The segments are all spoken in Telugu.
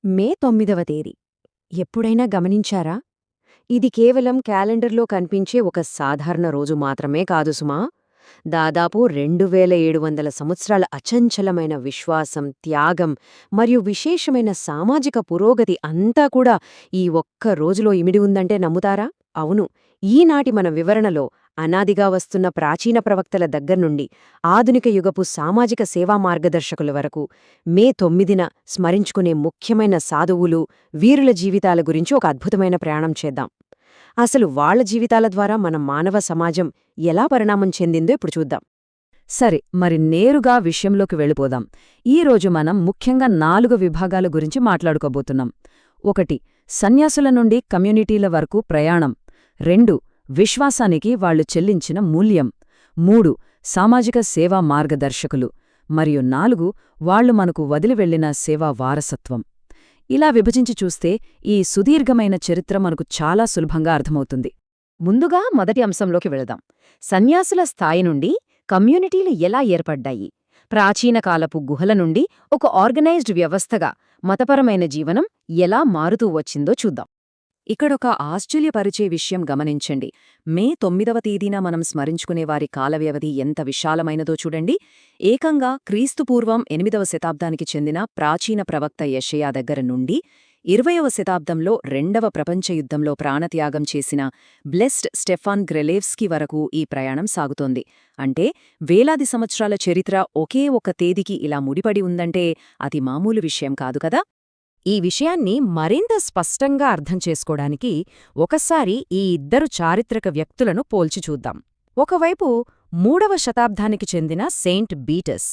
మే 9వ తేదీ. ఎప్పుడైనా గమనించారా? ఇది కేవలం క్యాలెండర్లో కనిపించే ఒక సాధారణ రోజు మాత్రమే కాదు సుమా. దాదాపు 2700 సంవత్సరాల అచంచలమైన విశ్వాసం, త్యాగం మరియు విశేషమైన సామాజిక పురోగతి అంతా కూడా ఈ ఒక్క రోజులో ఇమిడి ఉందంటే నమ్ముతారా? అవును. ఈనాటి మన వివరణలో అనాదిగా వస్తున్న ప్రాచీన ప్రవక్తల దగ్గర్నుండి ఆధునిక యుగపు సామాజిక సేవా మార్గదర్శకుల వరకు మే 9న స్మరించుకునే ముఖ్యమైన సాధువులు, వీరుల జీవితాల గురించి ఒక అద్భుతమైన ప్రయాణం చేద్దాం. అసలు వాళ్ల జీవితాల ద్వారా మన మానవ సమాజం ఎలా పరిణామం చెందిందో ఇప్పుడు చూద్దాం. సరే, మరి నేరుగా విషయంలోకి వెళ్ళిపోదాం. ఈరోజు మనం ముఖ్యంగా 4 విభాగాల గురించి మాట్లాడుకోబోతున్నాం. 1. సన్యాసుల నుండి కమ్యూనిటీల వరకు ప్రయాణం. 2. విశ్వాసానికి వాళ్లు చెల్లించిన మూల్యం. 3. సామాజిక సేవా మార్గదర్శకులు. మరియు 4. వాళ్లు మనకు వదిలివెళ్లిన సేవా వారసత్వం. ఇలా విభజించి చూస్తే ఈ సుదీర్ఘమైన చరిత్ర మనకు చాలా సులభంగా అర్థమవుతుంది. ముందుగా మొదటి అంశంలోకి వెళదాం. సన్యాసుల స్థాయి నుండి కమ్యూనిటీలు ఎలా ఏర్పడ్డాయి? ప్రాచీన కాలపు గుహల నుండి ఒక ఆర్గనైజ్డ్ వ్యవస్థగా మతపరమైన జీవనం ఎలా మారుతూ వచ్చిందో చూద్దాం. ఇక్కడొక ఆశ్చర్యపరిచే విషయం గమనించండి. మే 9వ తేదీన మనం స్మరించుకునేవారి కాలవ్యవధి ఎంత విశాలమైనదో చూడండి. ఏకంగా క్రీస్తుపూర్వం 8వ శతాబ్దానికి చెందిన ప్రాచీన ప్రవక్త యెషయా దగ్గర నుండి 20వ శతాబ్దంలో 2వ ప్రపంచ యుద్ధంలో ప్రాణత్యాగం చేసిన బ్లెస్డ్ స్టెఫాన్ గ్రెలేవ్స్కీ వరకు ఈ ప్రయాణం సాగుతోంది. అంటే వేలాది సంవత్సరాల చరిత్ర ఒకే ఒక తేదీకి ఇలా ముడిపడి ఉందంటే అది మామూలు విషయం కాదు కదా. ఈ విషయాన్ని మరింత స్పష్టంగా అర్థం చేసుకోవడానికి ఒకసారి ఈ ఇద్దరు చారిత్రక వ్యక్తులను పోల్చి చూద్దాం. ఒకవైపు 3వ శతాబ్దానికి చెందిన సెయింట్ బీటస్.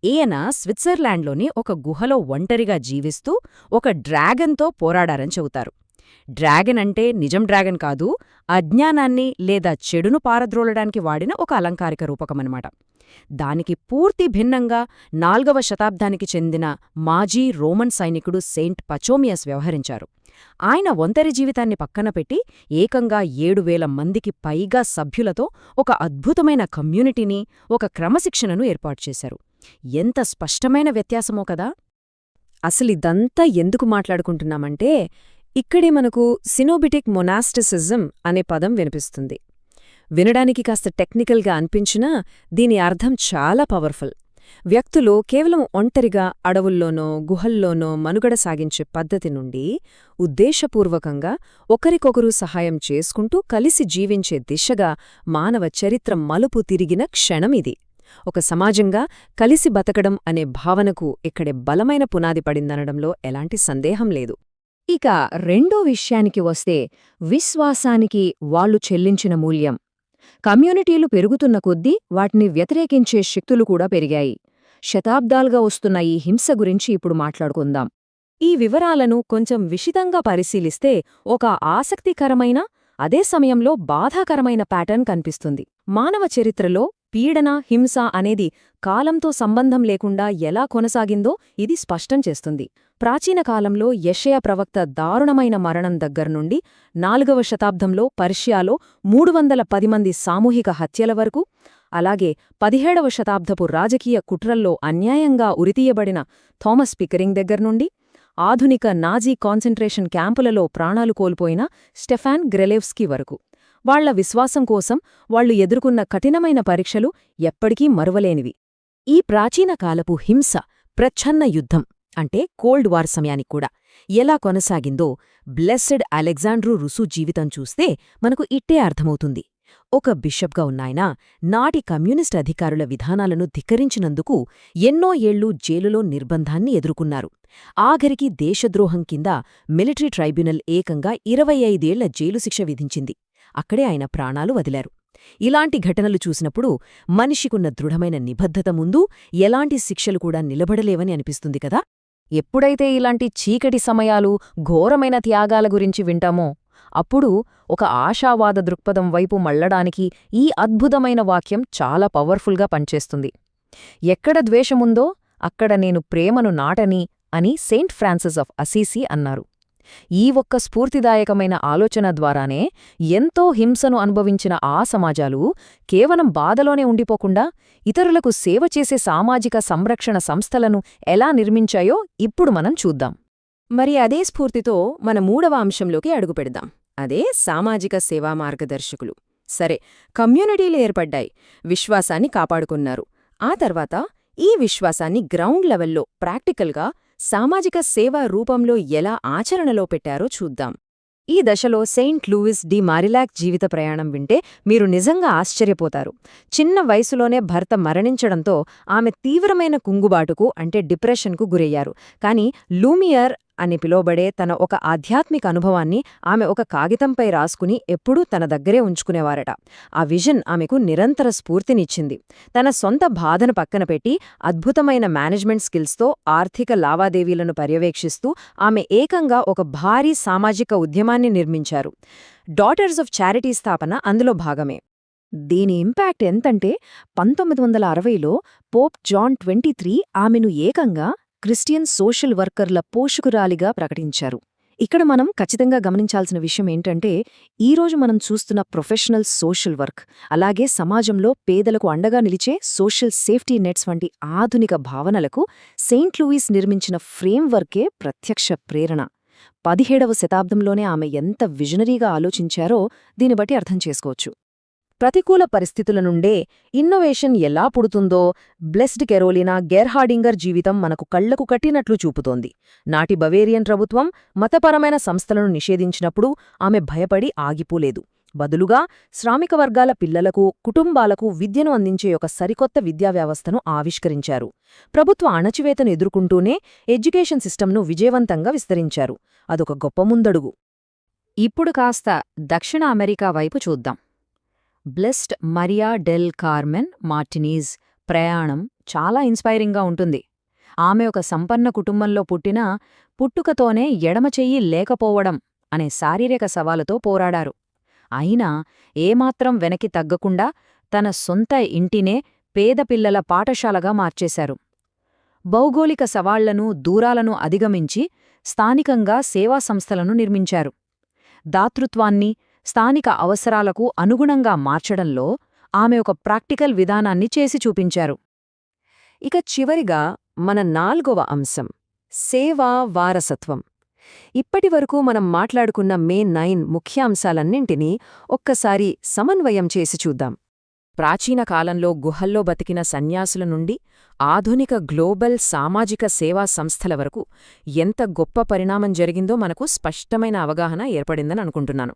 ఈయన స్విట్జర్లాండ్లోని ఒక గుహలో ఒంటరిగా జీవిస్తూ ఒక డ్రాగన్తో పోరాడారని చెబుతారు. డ్రాగన్ అంటే నిజం డ్రాగన్ కాదు, అజ్ఞానాన్ని లేదా చెడును పారద్రోలడానికి వాడిన ఒక అలంకారిక రూపకమనమాట. దానికి పూర్తి భిన్నంగా 4వ శతాబ్దానికి చెందిన మాజీ రోమన్ సైనికుడు సెయింట్ పచోమియస్ వ్యవహరించారు. ఆయన ఒంటరి జీవితాన్ని పక్కన పెట్టి ఏకంగా 7,000 మందికి పైగా సభ్యులతో ఒక అద్భుతమైన కమ్యూనిటీని, ఒక క్రమశిక్షణను ఏర్పాటుచేశారు. ఎంత స్పష్టమైన వ్యత్యాసమో కదా. అసలిదంతా ఎందుకు మాట్లాడుకుంటున్నామంటే ఇక్కడే మనకు సినోబిటిక్ మొనాస్టిసిజం అనే పదం వినిపిస్తుంది. వినడానికి కాస్త టెక్నికల్గా అనిపించినా దీని అర్థం చాలా పవర్ఫుల్. వ్యక్తులు కేవలం ఒంటరిగా అడవుల్లోనో గుహల్లోనో మనుగడ సాగించే పద్ధతి నుండి ఉద్దేశపూర్వకంగా ఒకరికొకరు సహాయం చేసుకుంటూ కలిసి జీవించే దిశగా మానవ చరిత్ర మలుపు తిరిగిన క్షణమిది. ఒక సమాజంగా కలిసి బతకడం అనే భావనకు ఇక్కడే బలమైన పునాది పడిందనడంలో ఎలాంటి సందేహం లేదు. ఇక రెండో విషయానికి వస్తే విశ్వాసానికి వాళ్లు చెల్లించిన మూల్యం. కమ్యూనిటీలు పెరుగుతున్న కొద్దీ వాటిని వ్యతిరేకించే శక్తులు కూడా పెరిగాయి. శతాబ్దాలుగా వస్తున్న ఈ హింస గురించి ఇప్పుడు మాట్లాడుకుందాం. ఈ వివరాలను కొంచెం విశిదంగా పరిశీలిస్తే ఒక ఆసక్తికరమైన, అదే సమయంలో బాధాకరమైన ప్యాటర్న్ కనిపిస్తుంది. మానవ చరిత్రలో పీడన, హింస అనేది కాలంతో సంబంధం లేకుండా ఎలా కొనసాగిందో ఇది స్పష్టం చేస్తుంది. ప్రాచీన కాలంలో యెషయా ప్రవక్త దారుణమైన మరణం దగ్గర్నుండి 4వ శతాబ్దంలో పర్షియాలో 310 మంది సామూహిక హత్యల వరకు, అలాగే 17వ శతాబ్దపు రాజకీయ కుట్రల్లో అన్యాయంగా ఉరితీయబడిన థామస్ పికరింగ్ దగ్గర్నుండి, ఆధునిక నాజీ కాన్సంట్రేషన్ క్యాంపులలో ప్రాణాలు కోల్పోయిన స్టెఫాన్ గ్రెలేవ్స్కీ వరకు వాళ్ల విశ్వాసం కోసం వాళ్లు ఎదుర్కొన్న కఠినమైన పరీక్షలు ఎప్పటికీ మరువలేనివి. ఈ ప్రాచీన కాలపు హింస, ప్రచ్ఛన్న యుద్ధం అంటే కోల్డ్ వార్ సమయానికి కూడా ఎలా కొనసాగిందో బ్లెస్సెడ్ అలెగ్జాండ్రూ రుసు జీవితం చూస్తే మనకు ఇట్టే అర్థమవుతుంది. ఒక బిషప్గా ఉన్నాయన నాటి కమ్యూనిస్ట్ అధికారుల విధానాలను ధిక్కరించినందుకు ఎన్నో ఏళ్లు జైలులో నిర్బంధాన్ని ఎదుర్కొన్నారు. ఆఖరికి దేశద్రోహం కింద మిలిటరీ ట్రైబ్యునల్ ఏకంగా 25 ఏళ్ల జైలు శిక్ష విధించింది. అక్కడే ఆయన ప్రాణాలు వదిలారు. ఇలాంటి ఘటనలు చూసినప్పుడు మనిషికున్న దృఢమైన నిబద్ధత ముందు ఎలాంటి శిక్షలు కూడా నిలబడలేవని అనిపిస్తుంది కదా. ఎప్పుడైతే ఇలాంటి చీకటి సమయాలు, ఘోరమైన త్యాగాల గురించి వింటామో అప్పుడు ఒక ఆశావాద దృక్పథం వైపు మళ్లడానికి ఈ అద్భుతమైన వాక్యం చాలా పవర్ఫుల్గా పనిచేస్తుంది. ఎక్కడ ద్వేషముందో అక్కడ నేను ప్రేమను నాటని అని సెయింట్ ఫ్రాన్సిస్ ఆఫ్ అసీసీ అన్నారు. ఈ ఒక్క స్ఫూర్తిదాయకమైన ఆలోచన ద్వారానే ఎంతో హింసను అనుభవించిన ఆ సమాజాలు కేవలం బాధలోనే ఉండిపోకుండా ఇతరులకు సేవ చేసే సామాజిక సంరక్షణ సంస్థలను ఎలా నిర్మించాయో ఇప్పుడు మనం చూద్దాం. మరి అదే స్ఫూర్తితో మన 3వ అంశంలోకి అడుగుపెడదాం. అదే సామాజిక సేవా మార్గదర్శకులు. సరే, కమ్యూనిటీలు ఏర్పడ్డాయి, విశ్వాసాన్ని కాపాడుకున్నారు. ఆ తర్వాత ఈ విశ్వాసాన్ని గ్రౌండ్ లెవెల్లో ప్రాక్టికల్గా సామాజిక సేవా రూపంలో ఎలా ఆచరణలో పెట్టారో చూద్దాం. ఈ దశలో సెయింట్ లూయిస్ డి మారిలాక్ జీవిత ప్రయాణం వింటే మీరు నిజంగా ఆశ్చర్యపోతారు. చిన్న వయసులోనే భర్త మరణించడంతో ఆమె తీవ్రమైన కుంగుబాటుకు అంటే డిప్రెషన్కు గురయ్యారు. కానీ లూమియర్ అని పిలువబడే తన ఒక ఆధ్యాత్మిక అనుభవాన్ని ఆమె ఒక కాగితంపై రాసుకుని ఎప్పుడూ తన దగ్గరే ఉంచుకునేవారట. ఆ విజన్ ఆమెకు నిరంతర స్ఫూర్తినిచ్చింది. తన సొంత బాధను పక్కన పెట్టి అద్భుతమైన మేనేజ్మెంట్ స్కిల్స్తో ఆర్థిక లావాదేవీలను పర్యవేక్షిస్తూ ఆమె ఏకంగా ఒక భారీ సామాజిక ఉద్యమాన్ని నిర్మించారు. డాటర్స్ ఆఫ్ చారిటీ స్థాపన అందులో భాగమే. దీని ఇంపాక్ట్ ఎంతంటే 1960లో పోప్ జాన్ 23 ఆమెను ఏకంగా క్రిస్టియన్ సోషల్ వర్కర్ల పోషకురాలిగా ప్రకటించారు. ఇక్కడ మనం ఖచ్చితంగా గమనించాల్సిన విషయం ఏంటంటే, ఈరోజు మనం చూస్తున్న ప్రొఫెషనల్ సోషల్ వర్క్, అలాగే సమాజంలో పేదలకు అండగా నిలిచే సోషల్ సేఫ్టీ నెట్స్ వంటి ఆధునిక భావనలకు సెయింట్ లూయిస్ నిర్మించిన ఫ్రేమ్వర్కే ప్రత్యక్ష ప్రేరణ. 17వ శతాబ్దంలోనే ఆమె ఎంత విజనరీగా ఆలోచించారో దీన్ని బట్టి అర్థం చేసుకోవచ్చు. ప్రతికూల పరిస్థితుల నుండే ఇన్నోవేషన్ ఎలా పుడుతుందో బ్లెస్డ్ కెరోలినా గెర్హార్డింగర్ జీవితం మనకు కళ్లకు కట్టినట్లు చూపుతోంది. నాటి బవేరియన్ ప్రభుత్వం మతపరమైన సంస్థలను నిషేధించినప్పుడు ఆమె భయపడి ఆగిపోలేదు. బదులుగా శ్రామిక వర్గాల పిల్లలకు, కుటుంబాలకు విద్యను అందించే ఒక సరికొత్త విద్యా వ్యవస్థను ఆవిష్కరించారు. ప్రభుత్వ అణచివేతను ఎదుర్కొంటూనే ఎడ్యుకేషన్ సిస్టమ్ను విజయవంతంగా విస్తరించారు. అదొక గొప్ప ముందడుగు. ఇప్పుడు కాస్త దక్షిణ అమెరికా వైపు చూద్దాం. బ్లెస్డ్ మరియా డెల్ కార్మెన్ మార్టినీజ్ ప్రయాణం చాలా ఇన్స్పైరింగ్గా ఉంటుంది. ఆమె ఒక సంపన్న కుటుంబంలో పుట్టినా పుట్టుకతోనే ఎడమచెయ్యి లేకపోవడం అనే శారీరక సవాలుతో పోరాడారు. అయినా ఏమాత్రం వెనక్కి తగ్గకుండా తన సొంత ఇంటినే పేదపిల్లల పాఠశాలగా మార్చేశారు. భౌగోళిక సవాళ్లను, దూరాలను అధిగమించి స్థానికంగా సేవా సంస్థలను నిర్మించారు. దాతృత్వాన్ని స్థానిక అవసరాలకు అనుగుణంగా మార్చడంలో ఆమె ఒక ప్రాక్టికల్ విధానాన్ని చేసి చూపించారు. ఇక చివరిగా మన 4వ అంశం సేవా వారసత్వం. ఇప్పటివరకు మనం మాట్లాడుకున్న మెయిన్ 9 ముఖ్యాంశాలన్నింటినీ ఒక్కసారి సమన్వయం చేసి చూద్దాం. ప్రాచీన కాలంలో గుహల్లో బతికిన సన్యాసుల నుండి ఆధునిక గ్లోబల్ సామాజిక సేవా సంస్థల వరకు ఎంత గొప్ప పరిణామం జరిగిందో మనకు స్పష్టమైన అవగాహన ఏర్పడిందని అనుకుంటున్నాను.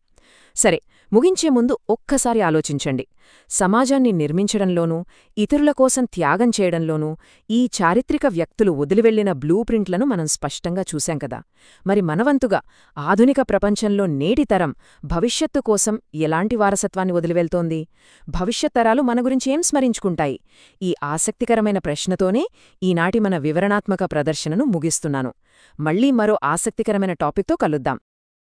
సరే, ముగించే ముందు ఒక్కసారి ఆలోచించండి. సమాజాన్ని నిర్మించడంలోనూ, ఇతరుల కోసం త్యాగం చేయడంలోనూ ఈ చారిత్రక వ్యక్తులు వదిలివెళ్లిన బ్లూ ప్రింట్లను మనం స్పష్టంగా చూశాం కదా. మరి మనవంతుగా ఆధునిక ప్రపంచంలో నేటి తరం భవిష్యత్తు కోసం ఎలాంటి వారసత్వాన్ని వదిలివెళ్తోంది? భవిష్యత్ తరాలు మన గురించి ఏం స్మరించుకుంటాయి? ఈ ఆసక్తికరమైన ప్రశ్నతోనే ఈనాటి మన వివరణాత్మక ప్రదర్శనను ముగిస్తున్నాను. మళ్లీ మరో ఆసక్తికరమైన టాపిక్తో కలుద్దాం.